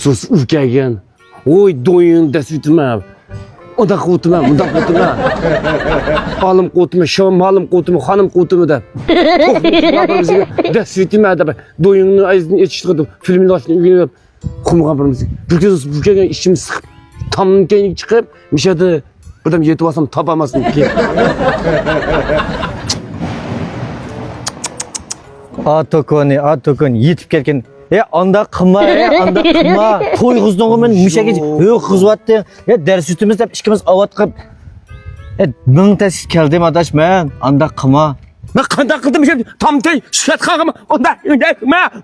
Sus ürkegen. Oy doyunda sütme. O da kutuma, bu da kutuma. Alım kutuma, şam alım kutuma, hanım kutuma da. Da sütme da. Doyunu ayızını yetiştirdim. Filmin başını ügünüp. Kumga birimiz. Bir kez ürkegen işimi sıkıp. Tamın keyini çıkıp. Mişadı. Buradan yetip alsam tapamasın ki. Atokon yetip kelken. Anda kıma, anda kıma. Toy kızdın men müşekiz. Kız vattı. Ders sütümüz dep işkimiz avatkıp. Mın tez keldim adaş men. Anda kıma. Ben kanda kıldım şimdi. Tam tey şikayet kalkama. Onda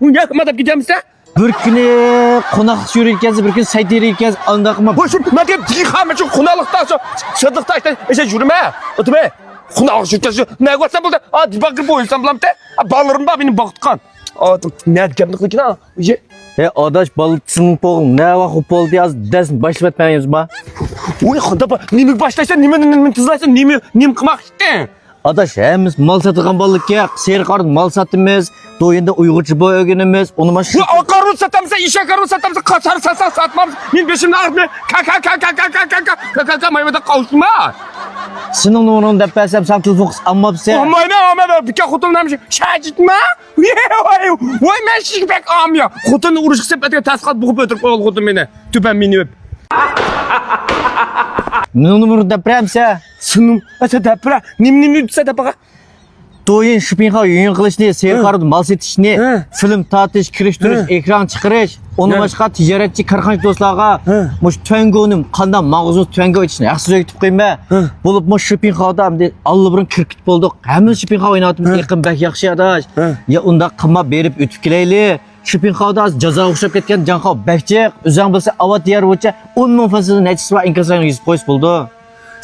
yakma da gidemizse. Bir günü konak yürürken, bir gün sayt yürürken anda kıma. Bu şu madem tıkama şu kunalıkta şu şadıkta işte yürüme. Ötme. Kunalık şirketi ne varsa burada. Hadi bakın bu insan bulam te. Balırım da benim baktıkan. Adım ne diyemlik ki na? Adaş balıksın poğun. Ne var hopol diyaz dersin başlatmayız ba. Oy kanda ba. Nimi başlaysa nimi tızlaysa nimi kımak işte. Adaş hemiz mal satıgan balık ya. Seyir karın mal satımız. Doyunda Uygurcu boy ögünümüz. Onu maş. Bu akarın satamsa, işe akarın satamsa, kasar satmamız. Min peşimde ağzına kaka mayvada kavuşma. Senin numarını depersem sen telefon kız amma bir şey. Ama bir kere kutumdan bir şey. Şacitma. Vay men şişik pek am ya. Kutunun uğraşık sepetine taskat bukup ötürüp koyul kutum beni. Tüpen beni öp. Ne numarını depremse. Sınım. Asa depre. Nim ütse de baka. Doyun şüphinha yuyun kılıç ne, seyir karın mal setiş ne, film tatış, kiriştiriş, ekran çıkırış, onu başka ticaretçi karxanç dostlarga, muş töngonum, kandan mağazınız töngo içine, yaxsız ögütüp kıyma, bulup muş şüphinha da, allı burun kirkit bulduk, hemen şüphinha oynatımız yakın bək yaxşı adaş, ya onda kıma berip ütüp kileyli, şüphinha da caza uçup ketken canha bəkcek, üzən bilse avat diğer uça, 10 min fasılın neçisi var inkasayın 100 polis buldu.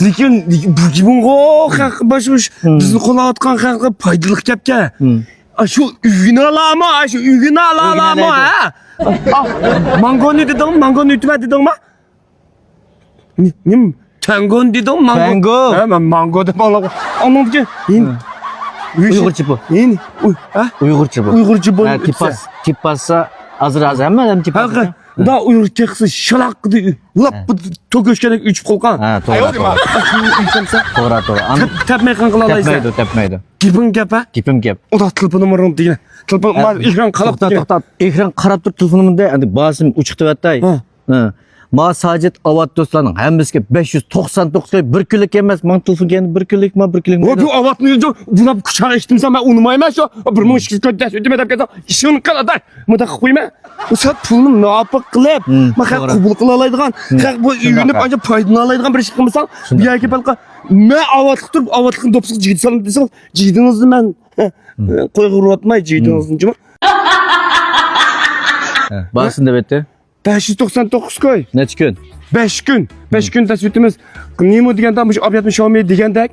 Lekin bu gibingo haq başmış bizni qo'la atgan haqqa foydali kapka. Shu uyini alama, shu uyini alama ha. Mangoni dedim, mangoni ütme dedingmi? Nim tangon dedim, mango. Tango. Ha, men mango deb olaga. Anamga Uygurcu bu. Yeni. Ha? Uygurcu bu. Uygurcu bu. Tipassa azır hemen tipassa. Haqa. Da Uygurca qısı şalaq qıdı. Lap toköşkenek üçüp qolqan. Ha, to'g'ri. To'g'ri. Tepmey qanqılalaysa. Tepmaydi. Gipin gapa. Gipim gap. O da telefonu numaramı deyine. Telefon ekran qalab to'xtat. Ekran qarab tur telefonimda endi bosim uchiqdi vatay. Ma Sacit avat dostlarning hammasiga 599 ga 1 kunlik emas, men telefon keldi 1 kunlik ma 1 kunlik. Bu avatni buna kuchaq eshitdim, men unmayman shu 1200 deb ödeme deb ishini qiladi. Munda qo'yma. O'sha pulni nopiq qilib, men qabul qila oladigan, bu uyini ancha foydalanadigan bir ish qilmasam, bu yerga balqa men avatliq turib, avatliqni dopsiq jiydi solib desam, jiydingizni men qo'yib o'tmay jiydingizni. Basın deb aytdi. 599 koy. Necha kun? 5 gün. 5 gün tasvitimiz. Nemo deganda mush abyatni Xiaomi degandek.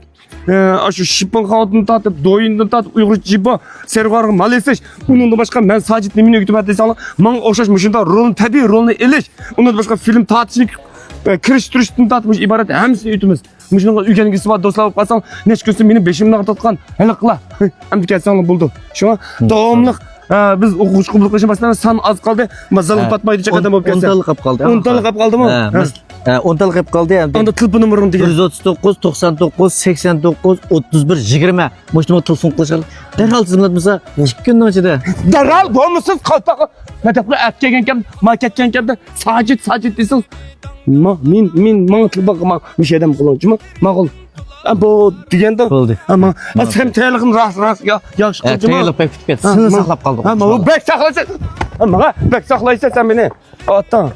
Shu shipon xaltini tatib, doyindan tatib, Uyg'ur jibo, servarga mal esish. Undan boshqa men Sajid nimani o'gitib desam, men o'xshash mushunda rol, tabiiy rolni elish. Undan boshqa film tatishni kirish turishdan tatib iborat hammasini o'timiz. Mushunga uyga nisbat do'stlar olib qolsam, necha kunsin meni beshimni tortgan. Hali qila. Hamda kelsanlar bo'ldi. Shu davomli biz o'quvchi qabul qilishimizdan san az qoldi. Mazal patmaydi chaqada bo'lib kelsa. 10 qilib qoldi. 10 qilib qoldimi? 10 qilib qoldi. Onda telefon numarim degan. 139 99 89 31 20. Mushtima telefon qilishar. Darhol tizimlatmasa 2 kundan ichida. Darhol bo'lmasiz qalpaqa. Madaqla atgan kam, makatgan kamda Sajid desin. Men tilbaqa mishadam qiluvchimi? Ma'qul. Bu deganda bo'ldi. Ama sen tayyorlig'im rast yaxshi qildim. Tayyorlik pek bitib ketdi. Seni saqlab qoldik. Ama bu bek saqlaysa. Ama bek saqlaysa sen meni. Ota.